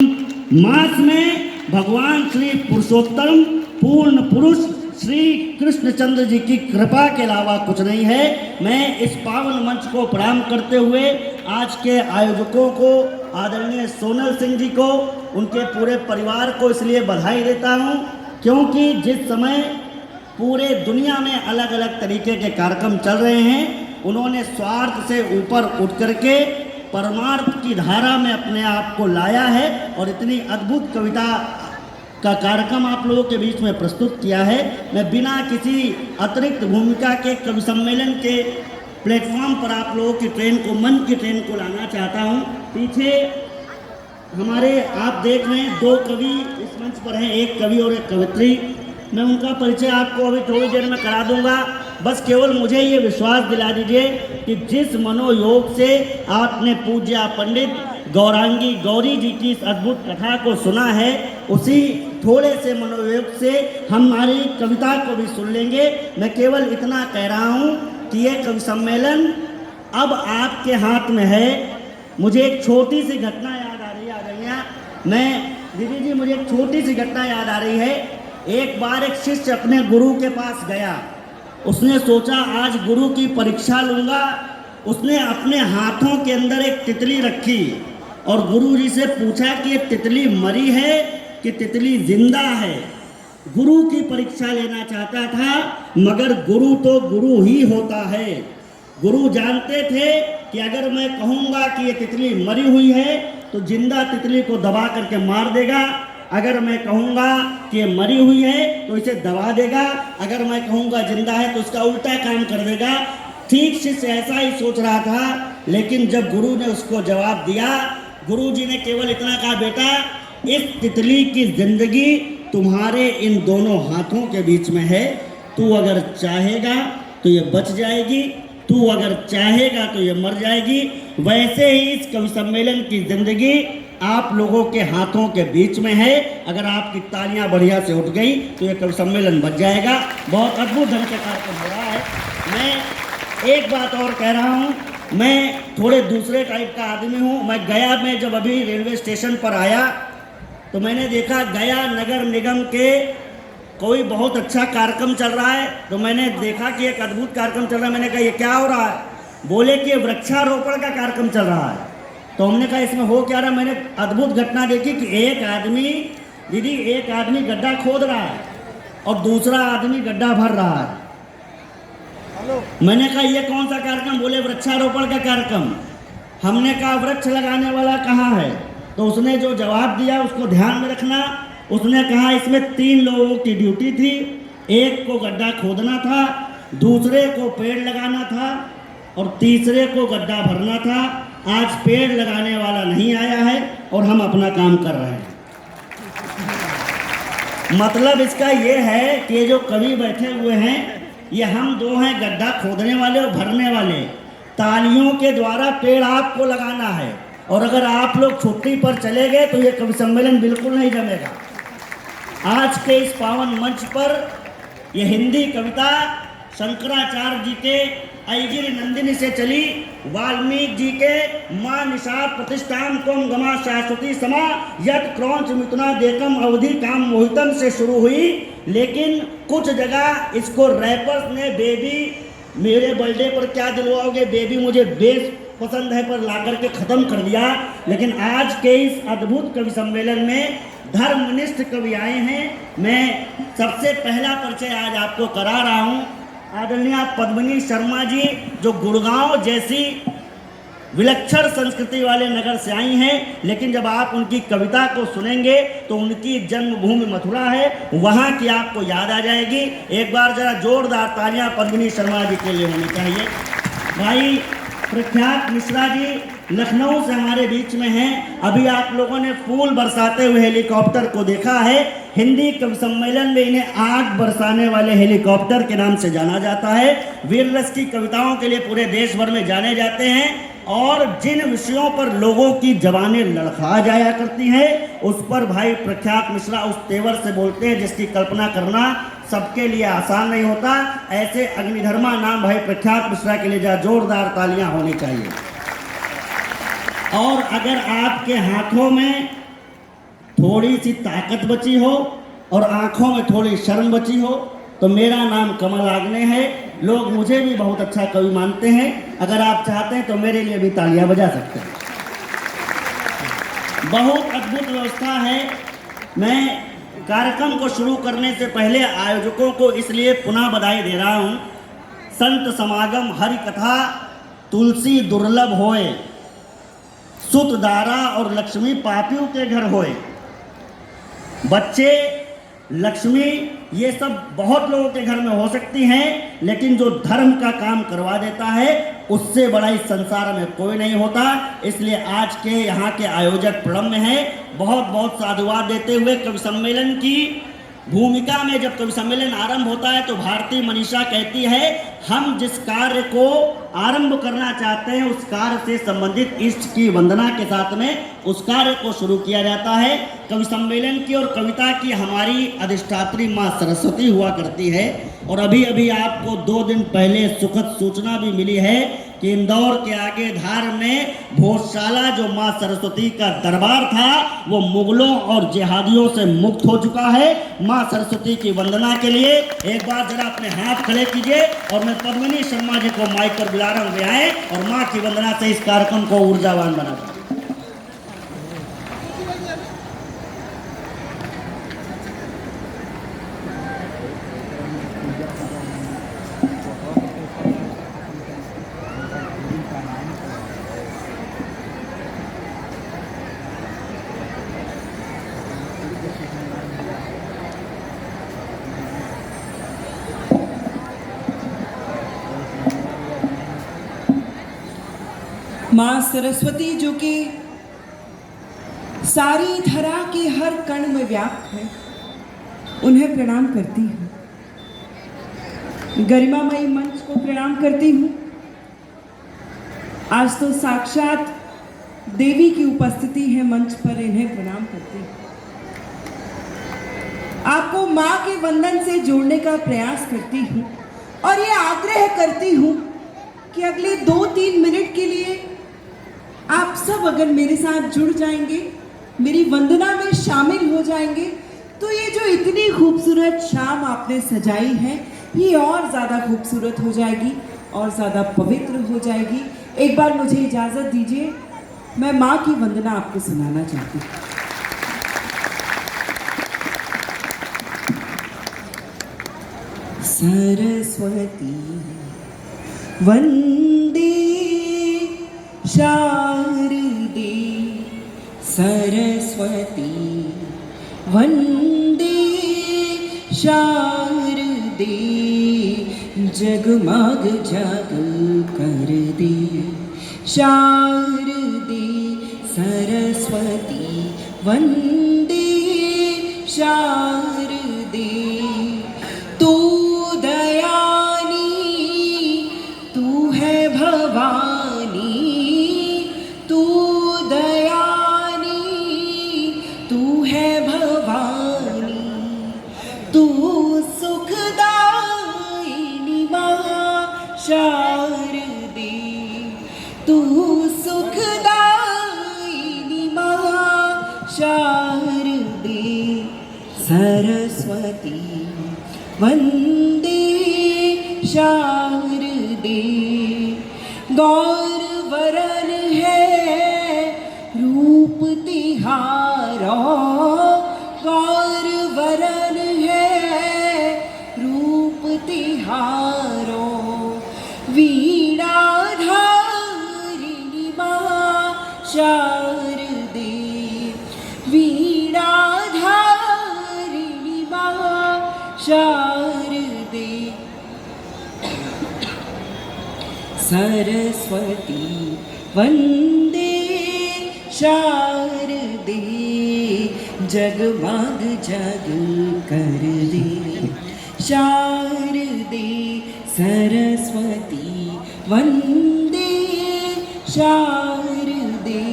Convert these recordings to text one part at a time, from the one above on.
मास में भगवान श्री पुरुषोत्तम पूर्ण पुरुष श्री कृष्णचंद्र जी की कृपा के अलावा कुछ नहीं है। मैं इस पावन मंच को प्रणाम करते हुए आज के आयोजकों को, आदरणीय सोनल सिंह जी को, उनके पूरे परिवार को इसलिए बधाई देता हूं क्योंकि जिस समय पूरे दुनिया में अलग अलग तरीके के कार्यक्रम चल रहे हैं, उन्होंने स्वार्थ से ऊपर उठ करके परमार्थ की धारा में अपने आप को लाया है और इतनी अद्भुत कविता का कार्यक्रम आप लोगों के बीच में प्रस्तुत किया है। मैं बिना किसी अतिरिक्त भूमिका के कवि सम्मेलन के प्लेटफॉर्म पर आप लोगों की ट्रेन को, मन की ट्रेन को लाना चाहता हूं। पीछे हमारे आप देख रहे हैं दो कवि इस मंच पर हैं, एक कवि और एक कवित्री। मैं उनका परिचय आपको अभी थोड़ी देर में करा दूंगा। बस केवल मुझे ये विश्वास दिला दीजिए कि जिस मनोयोग से आपने पूज्य पंडित गौरांगी गौरी जी की इस अद्भुत कथा को सुना है, उसी थोड़े से मनोयोग से हमारी कविता को भी सुन लेंगे। मैं केवल इतना कह रहा हूँ कि ये कवि सम्मेलन अब आपके हाथ में है। मुझे एक छोटी सी घटना याद आ रही है, दीदी जी मुझे एक छोटी सी घटना याद आ रही है। एक बार एक शिष्य अपने गुरु के पास गया। उसने सोचा आज गुरु की परीक्षा लूंगा। उसने अपने हाथों के अंदर एक तितली रखी और गुरु जी से पूछा कि ये तितली मरी है कि तितली जिंदा है। गुरु की परीक्षा लेना चाहता था, मगर गुरु तो गुरु ही होता है। गुरु जानते थे कि अगर मैं कहूँगा कि ये तितली मरी हुई है तो जिंदा तितली को दबा करके मार देगा, अगर मैं कहूँगा कि ये मरी हुई है तो इसे दबा देगा, अगर मैं कहूँगा जिंदा है तो उसका उल्टा काम कर देगा। ठीक शिष्य ऐसा ही सोच रहा था, लेकिन जब गुरु ने उसको जवाब दिया, गुरु जी ने केवल इतना कहा, बेटा इस तितली की जिंदगी तुम्हारे इन दोनों हाथों के बीच में है। तू अगर चाहेगा तो ये बच जाएगी, तू अगर चाहेगा तो ये मर जाएगी। वैसे ही इस कवि सम्मेलन की जिंदगी आप लोगों के हाथों के बीच में है। अगर आपकी तालियां बढ़िया से उठ गई तो ये कवि सम्मेलन बच जाएगा। बहुत अद्भुत ढंग से कार्यक्रम हो रहा है। मैं एक बात और कह रहा हूँ, मैं थोड़े दूसरे टाइप का आदमी हूँ। मैं गया में जब अभी रेलवे स्टेशन पर आया तो मैंने देखा गया नगर निगम के कोई बहुत अच्छा कार्यक्रम चल रहा है। तो मैंने देखा कि एक अद्भुत कार्यक्रम चल रहा है। मैंने कहा ये क्या हो रहा है? बोले कि वृक्षारोपण का कार्यक्रम चल रहा है। तो हमने कहा इसमें हो क्या रहा? मैंने अद्भुत घटना देखी कि एक आदमी गड्ढा खोद रहा है और दूसरा आदमी गड्ढा भर रहा है। मैंने कहा ये कौन सा कार्यक्रम? बोले वृक्षारोपण का कार्यक्रम। हमने कहा वृक्ष लगाने वाला कहाँ है? तो उसने जो जवाब दिया उसको ध्यान में रखना। उसने कहा इसमें 3 लोगों की ड्यूटी थी। एक को गड्ढा खोदना था, दूसरे को पेड़ लगाना था और तीसरे को गड्ढा भरना था। आज पेड़ लगाने वाला नहीं आया है और हम अपना काम कर रहे हैं। मतलब इसका ये है कि ये जो कवि बैठे हुए हैं, ये हम दो हैं, गड्ढा खोदने वाले और भरने वाले। तालियों के द्वारा पेड़ आपको लगाना है और अगर आप लोग छुट्टी पर चले गए तो ये कवि सम्मेलन बिल्कुल नहीं जमेगा। आज के इस पावन मंच पर ये हिंदी कविता शंकराचार्य जी के ऐगिर नंदिनी से चली, वाल्मीकि जी के माँ निषाद प्रतिष्ठान कोम गमा शाश्वती समा यत क्रौंच मिथुना देकम अवधि काम मोहितम से शुरू हुई। लेकिन कुछ जगह इसको रैपर्स ने बेबी मेरे बर्थडे पर क्या दिलवाओगे, बेबी मुझे बेस पसंद है पर ला करके ख़त्म कर दिया। लेकिन आज के इस अद्भुत कवि सम्मेलन में धर्मनिष्ठ कवि आए हैं। मैं सबसे पहला परिचय आज आपको करा रहा हूँ। आदरणीय पद्मिनी शर्मा जी, जो गुड़गांव जैसी विलक्षण संस्कृति वाले नगर से आई हैं, लेकिन जब आप उनकी कविता को सुनेंगे तो उनकी जन्मभूमि मथुरा है, वहाँ की आपको याद आ जाएगी। एक बार जरा जोरदार तालियां पद्मिनी शर्मा जी के लिए होनी चाहिए। भाई प्रख्यात मिश्रा जी लखनऊ से हमारे बीच में हैं। अभी आप लोगों ने फूल बरसाते हुए हेलीकॉप्टर को देखा है। हिंदी कवि सम्मेलन में इन्हें आग बरसाने वाले हेलीकॉप्टर के नाम से जाना जाता है। वीर रस की कविताओं के लिए पूरे देश भर में जाने जाते हैं और जिन विषयों पर लोगों की जबानें लड़खड़ा जाया करती हैं, उस पर भाई प्रख्यात मिश्रा उस तेवर से बोलते हैं जिसकी कल्पना करना सबके लिए आसान नहीं होता। ऐसे अग्निधर्मा नाम भाई प्रख्यात मिश्रा के लिए जोरदार तालियां होनी चाहिए। और अगर आपके हाथों में थोड़ी सी ताकत बची हो और आंखों में थोड़ी शर्म बची हो तो मेरा नाम कमल आग्ने है। लोग मुझे भी बहुत अच्छा कवि मानते हैं। अगर आप चाहते हैं तो मेरे लिए भी तालियां बजा सकते हैं। बहुत अद्भुत व्यवस्था है। मैं कार्यक्रम को शुरू करने से पहले आयोजकों को इसलिए पुनः बधाई दे रहा हूं। संत समागम हरि कथा तुलसी दुर्लभ होए, सुत दारा और लक्ष्मी पापियों के घर होए। बच्चे, लक्ष्मी, ये सब बहुत लोगों के घर में हो सकती हैं, लेकिन जो धर्म का काम करवा देता है उससे बड़ा इस संसार में कोई नहीं होता। इसलिए आज के यहाँ के आयोजक प्रणम्य हैं। बहुत बहुत साधुवाद देते हुए कवि सम्मेलन की भूमिका में, जब कवि सम्मेलन आरंभ होता है तो भारती मनीषा कहती है, हम जिस कार्य को आरंभ करना चाहते हैं उस कार्य से संबंधित इष्ट की वंदना के साथ में उस कार्य को शुरू किया जाता है। कवि सम्मेलन की और कविता की हमारी अधिष्ठात्री माँ सरस्वती हुआ करती है। और अभी अभी आपको 2 दिन पहले सुखद सूचना भी मिली है कि इंदौर के आगे धार में भोजशाला, जो माँ सरस्वती का दरबार था, वो मुगलों और जिहादियों से मुक्त हो चुका है। माँ सरस्वती की वंदना के लिए एक बार जरा अपने हाथ खड़े कीजिए और मैं पद्मिनी शर्मा जी को माइक पर बुला रहा हूं, वे आए और माँ की वंदना से इस कार्यक्रम को ऊर्जावान बना दें। माँ सरस्वती जो कि सारी धरा के हर कण में व्याप्त है, उन्हें प्रणाम करती हूँ। गरिमामयी मंच को प्रणाम करती हूँ। आज तो साक्षात देवी की उपस्थिति है मंच पर, इन्हें प्रणाम करती हूँ। आपको माँ के वंदन से जोड़ने का प्रयास करती हूँ और ये आग्रह करती हूँ कि अगले 2-3 मिनट के लिए आप सब अगर मेरे साथ जुड़ जाएंगे, मेरी वंदना में शामिल हो जाएंगे, तो ये जो इतनी खूबसूरत शाम आपने सजाई है, ये और ज़्यादा खूबसूरत हो जाएगी और ज़्यादा पवित्र हो जाएगी। एक बार मुझे इजाज़त दीजिए, मैं माँ की वंदना आपको सुनाना चाहती हूँ। सरस्वती वंदे शारदे, सरस्वती वंदे शारदे, जगमग जग कर दे। शारदे सरस्वती वंदे शारदे, तू दयानी, तू है भवानी, तू दयानी, तू है भवानी, तू सुखदायिनी माँ शारदे, तू सुखदायिनी माँ शारदे। सरस्वती वंदे शारदे, गौर वरन है रूप तिहारा, गौर वरन है रूप तिहारो, वीणा धारिणी माँ शारदे, वीणा धारिणी माँ शारदे। सरस्वती वंदे शारदे, जगमग जग कर दे। शारदे सरस्वती वंदे शारदे,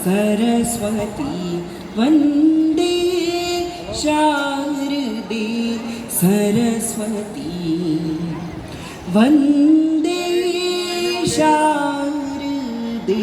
सरस्वती वंदे शारदे, सरस्वती वंदे शारदे।